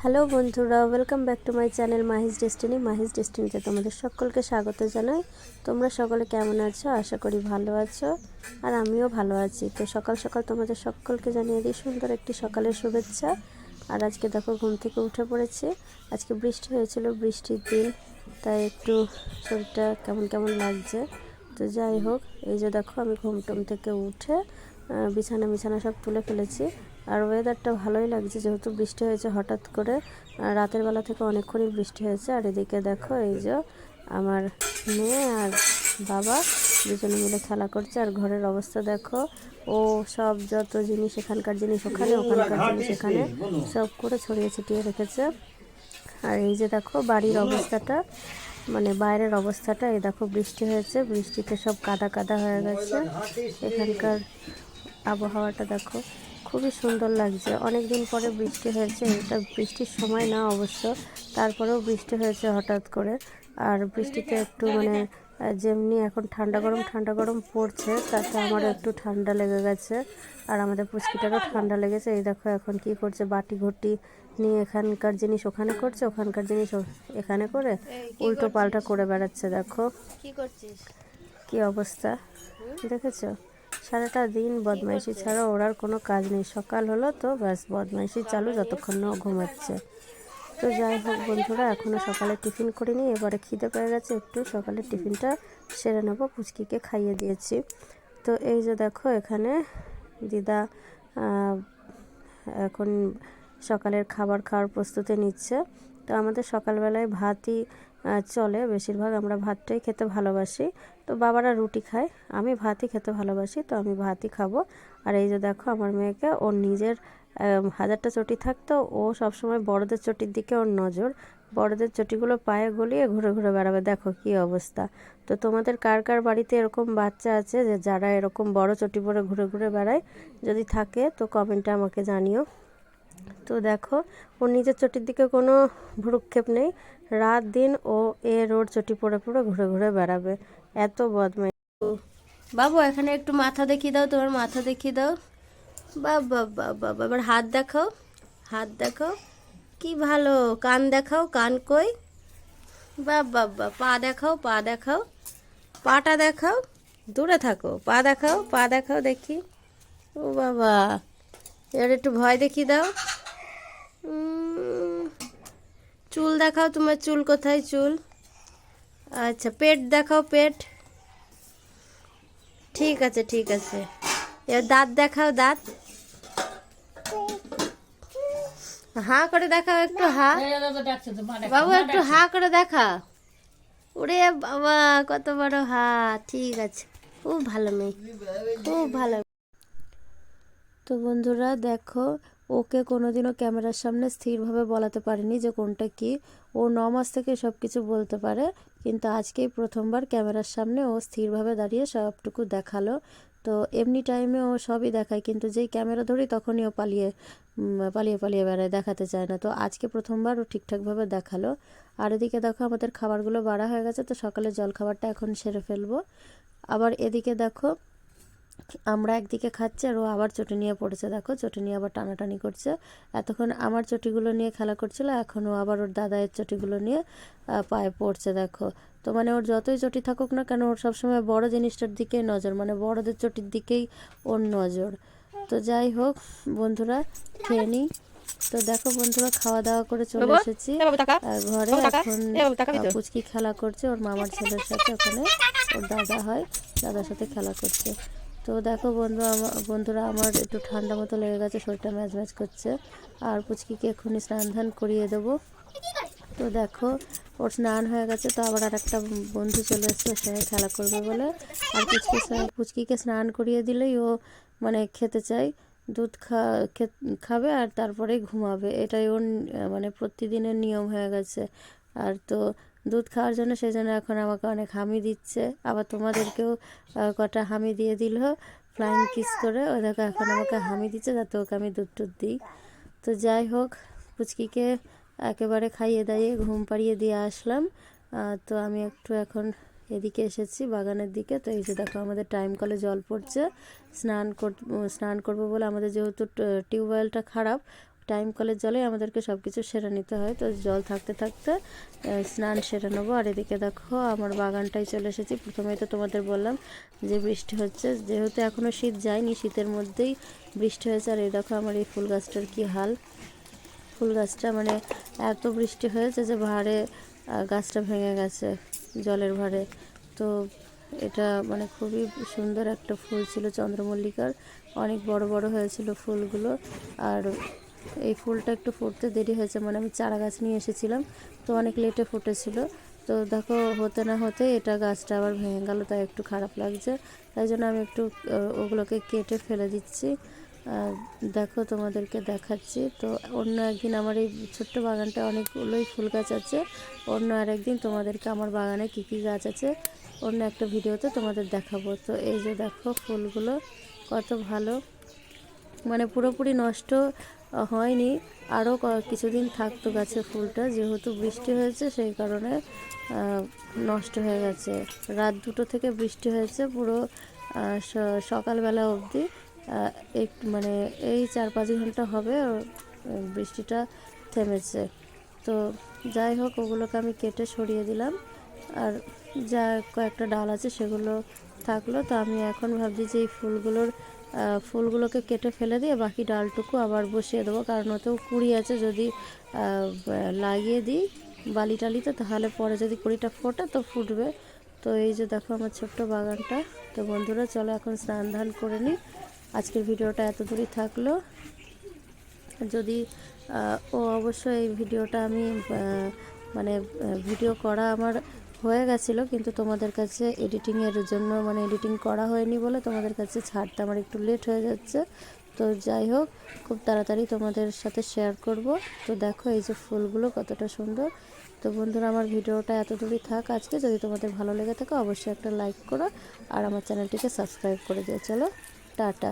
Hello বন্ধুরা, welcome back to my channel Mahi's ডেস্টিনিতে তোমাদের সকলকে স্বাগত জানাই। তোমরা সকলে কেমন আছো? আশা করি ভালো আছো, আর আমিও ভালো আছি। তো সকাল সকাল তোমাদের সকলকে জানিয়ে দিই সুন্দর একটি সকালের শুভেচ্ছা। আর আজকে দেখো ঘুম থেকে উঠে পড়েছে। আজকে বৃষ্টি হয়েছিল, বৃষ্টির দিন, তাই একটু শরীরটা কেমন কেমন লাগছে। তো যাই হোক, এই যে দেখো আমি ঘুম টুম থেকে উঠে বিছানা সব তুলে ফেলেছি। আর ওয়েদারটা ভালোই লাগছে, যেহেতু বৃষ্টি হয়েছে হঠাৎ করে, রাতের বেলা থেকে অনেকক্ষণই বৃষ্টি হয়েছে। আর এদিকে দেখো এই যে আমার মেয়ে আর বাবা দুজনে মিলে খেলা করছে। আর ঘরের অবস্থা দেখো, ও সব যত জিনিস এখানকার জিনিস ওখানে, ওখানকার জিনিস এখানে সব করে ছড়িয়ে ছিটিয়ে রেখেছে। আর এই যে দেখো বাড়ির অবস্থাটা, মানে বাইরের অবস্থাটা, এই দেখো বৃষ্টি হয়েছে, বৃষ্টিতে সব কাদা কাদা হয়ে গেছে। এখানকার আবহাওয়াটা দেখো, খুবই সুন্দর লাগছে। অনেক দিন পরে বৃষ্টি হয়েছে, এটা বৃষ্টির সময় না অবশ্য, তারপরেও বৃষ্টি হয়েছে হঠাৎ করে। আর বৃষ্টিতে একটু মানে যেমনি এখন ঠান্ডা গরম পড়ছে, তাতে আমারও একটু ঠান্ডা লেগে গেছে। আর আমাদের পুচকিটারও ঠান্ডা লেগেছে। এই দেখো এখন কি করছে, বাটি ঘটি নিয়ে এখানকার জিনিস ওখানে করছে, ওখানকার জিনিস এখানে করে উল্টো পাল্টা করে বেড়াচ্ছে। দেখো কি করছিস, কি অবস্থা দেখেছো? সারাটা দিন বদমাইশি ছাড়া ওর আর কোনো কাজ নেই। সকাল হলো তো ব্যাস বদমাইশি চালু, যতক্ষণ না ও ঘুমাচ্ছে। তো যাই হোক বন্ধুরা, এখনও সকালে টিফিন করিনি, এবারে খিদে পেয়ে গেছে, একটু সকালের টিফিনটা সেরে নেবো। পুচকিকে খাইয়ে দিয়েছি। তো এই যে দেখো এখানে দিদা এখন সকালের খাবার খাওয়ার প্রস্তুতি নিচ্ছে। তো আমাদের সকালবেলায় ভাতই চলে, বেশিরভাগ আমরা ভাতটাই খেতে ভালোবাসি। তো বাবারা রুটি খায়, আমি ভাতই খেতে ভালোবাসি, তো আমি ভাতই খাবো। আর এই যে দেখো আমার মেয়েকে, ওর নিজের হাজারটা চটি থাকতো, ও সবসময় বড়দের চটির দিকে ওর নজর। বড়দের চটিগুলো পায়ে গলিয়ে ঘুরে ঘুরে বেড়াবে। দেখো কি অবস্থা। তো তোমাদের কার কার বাড়িতে এরকম বাচ্চা আছে যে যারা এরকম বড় চটি পরে ঘুরে ঘুরে বেড়ায়? যদি থাকে তো কমেন্টে আমাকে জানিও। তো দেখো ওর নিজের চটির দিকে কোনো ভ্রুক্ষেপ নেই, রাত দিন ও ওর চটি পরে পরে ঘুরে ঘুরে বেড়াবে, এত বদমাই। বাবু এখানে একটু মাথা দেখিয়ে দাও, তোমার মাথা দেখিয়ে দাও। বাবা বাবা, এবার হাত দেখাও, হাত দেখাও, কি ভালো। কান দেখাও, কান কই? বাবা বাবা, পা দেখাও, পা দেখাও, পাটা দেখাও, দূরে থাকো, পা দেখাও, পা দেখাও দেখি। ও বাবা, এবার একটু ভয় দেখিয়ে দাও। চুল দেখাও, তোমার চুল কোথায়? চুল, আচ্ছা পেট দেখাও, পেট, ঠিক আছে ঠিক আছে। এবার দাঁত দেখাও, দাঁত, হাঁ করে দেখাও, একটু হাঁ। বাবু একটু হাঁ করে দেখা। ওরে বাবা, কত বড় হাঁ, ঠিক আছে, খুব ভালো মেয়ে, খুব ভালো। তো বন্ধুরা দেখো, ওকে কোনোদিনও ক্যামেরার সামনে স্থিরভাবে বলাতে পারিনি যে কোনটা কি। ও 9 মাস থেকে সব কিছু বলতে পারে, কিন্তু আজকেই প্রথমবার ক্যামেরার সামনে ও স্থিরভাবে দাঁড়িয়ে সবটুকু দেখালো। তো এমনি টাইমে ও সবই দেখায়, কিন্তু যেই ক্যামেরা ধরি তখনই ও পালিয়ে পালিয়ে পালিয়ে বেড়ায়, দেখাতে চায় না। তো আজকে প্রথমবার ও ঠিকঠাকভাবে দেখালো। আর এদিকে দেখো আমাদের খাবারগুলো বাড়া হয়ে গেছে, তো সকালে জলখাবারটা এখন সেরে ফেলবো। আবার এদিকে দেখো আমরা একদিকে খাচ্ছি আর ও আবার চটি নিয়ে পড়েছে। দেখো চটি নিয়ে আবার টানাটানি করছে। এতক্ষণ আমার চটিগুলো নিয়ে খেলা করছিল, এখন ও আবার ওর দাদায়ের চটিগুলো নিয়ে পায়ে পড়ছে। দেখো তো মানে ওর যতই চটি থাকুক না কেন, ওর সবসময় বড় জিনিসটার দিকেই নজর, মানে বড়দের চটির দিকেই ওর নজর। তো যাই হোক বন্ধুরা, খেয়ে নিই। তো দেখো বন্ধুরা, খাওয়া দাওয়া করে চলে এসেছি ঘরে। এখন পুচকি খেলা করছে ওর মামার ছেলের সাথে, ওখানে ওর দাদা হয়, দাদার সাথে খেলা করছে। তো দেখো বন্ধুরা আমার একটু ঠান্ডা মতো লেগে গেছে, শরীরটা ম্যাজ ম্যাজ করছে। আর পুচকিকে এক্ষুনি স্নান ধান করিয়ে দেবো। তো দেখো ওর স্নান হয়ে গেছে, তো আবার আর একটা বন্ধু চলে এসছে ওর সঙ্গে খেলা করবে বলে। আর পুচকিকে স্নান করিয়ে দিলেই ও মানে খেতে চাই, দুধ খাবে আর তারপরেই ঘুমাবে। এটাই ওর মানে প্রতিদিনের নিয়ম হয়ে গেছে। আর তো দুধ খাওয়ার জন্য সেই জন্য এখন আমাকে অনেক হামি দিচ্ছে। আবার তোমাদেরকেও কটা হামি দিয়ে দিল ফ্লাইং কিস করে। ও দেখো এখন আমাকে হামি দিচ্ছে যাতে ওকে আমি দুধ টুধ দিই। তো যাই হোক, পুচকিকে একেবারে খাইয়ে দাইয়ে ঘুম পাড়িয়ে দিয়ে আসলাম। তো আমি একটু এখন এদিকে এসেছি বাগানের দিকে। তো এই যে দেখো আমাদের টাইম কলে জল পড়ছে, স্নান করবো বলে। আমাদের যেহেতু টিউবওয়েলটা খারাপ, টাইম কলের জলে আমাদেরকে সব কিছু সেরে নিতে হয়। তো জল থাকতে থাকতে স্নান সেরে নেবো। আর এদিকে দেখো আমার বাগানটায় চলে এসেছি। প্রথমেই তো তোমাদের বললাম যে বৃষ্টি হচ্ছে, যেহেতু এখনও শীত যায়নি, শীতের মধ্যেই বৃষ্টি হয়েছে। আর এই দেখো আমার এই ফুল গাছটার কী হাল। ফুল গাছটা মানে এত বৃষ্টি হয়েছে যে ভারে গাছটা ভেঙে গেছে জলের ভারে। তো এটা মানে খুবই সুন্দর একটা ফুল ছিল চন্দ্রমল্লিকার, অনেক বড় বড় হয়েছিল ফুলগুলো। আর এই ফুলটা একটু ফুটতে দেরি হয়েছে, মানে আমি চারা গাছ নিয়ে এসেছিলাম তো অনেক লেটে ফুটেছিল। তো দেখো হতে না হতে এটা গাছটা আবার ভেঙে গেল, তাই একটু খারাপ লাগছে। তাই জন্য আমি একটু ওগুলোকে কেটে ফেলে দিচ্ছি। দেখো তোমাদেরকে দেখাচ্ছি। তো অন্য একদিন আমার এই ছোট্ট বাগানটা অনেকগুলোই ফুল গাছ আছে, অন্য আর একদিন তোমাদেরকে আমার বাগানে কী কী গাছ আছে অন্য একটা ভিডিওতে তোমাদের দেখাবো। তো এই যে দেখো ফুলগুলো কত ভালো, মানে পুরোপুরি নষ্ট হয়নি, আরও কিছুদিন থাকতো গাছে ফুলটা, যেহেতু বৃষ্টি হয়েছে সেই কারণে নষ্ট হয়ে গেছে। রাত 2টো থেকে বৃষ্টি হয়েছে পুরো সকালবেলা অবধি, মানে এই 4-5 ঘন্টা হবে বৃষ্টিটা থেমেছে। তো যাই হোক, ওগুলোকে আমি কেটে সরিয়ে দিলাম। আর যা কয়েকটা ডাল আছে সেগুলো থাকলো। তো আমি এখন ভাবছি যে এই ফুলগুলোকে কেটে ফেলে দিয়ে বাকি ডালটুকু আবার বসিয়ে দেবো, কারণ ওতেও কুড়ি আছে, যদি লাগিয়ে দিই বালি টালিতে তাহলে পরে যদি কুড়িটা ফোটে তো ফুটবে। তো এই যে দেখো আমার ছোট্ট বাগানটা। তো বন্ধুরা চলো এখন স্নান ধান করে নিই। আজকের ভিডিওটা এত দূরই থাকলো। যদি অবশ্যই এই ভিডিওটা আমি মানে ভিডিও করা আমার হয়ে গেছিলো, কিন্তু তোমাদের কাছে এডিটিংয়ের জন্য মানে এডিটিং করা হয়নি বলে তোমাদের কাছে ছাড়তে আমার একটু লেট হয়ে যাচ্ছে। তো যাই হোক, খুব তাড়াতাড়ি তোমাদের সাথে শেয়ার করব। তো দেখো এই যে ফুলগুলো কতটা সুন্দর। তো বন্ধুরা আমার ভিডিওটা এত দূরই থাক আজকে। যদি তোমাদের ভালো লেগে থাকে অবশ্যই একটা লাইক করো আর আমার চ্যানেলটিকে সাবস্ক্রাইব করে দিও। চলো টাটা।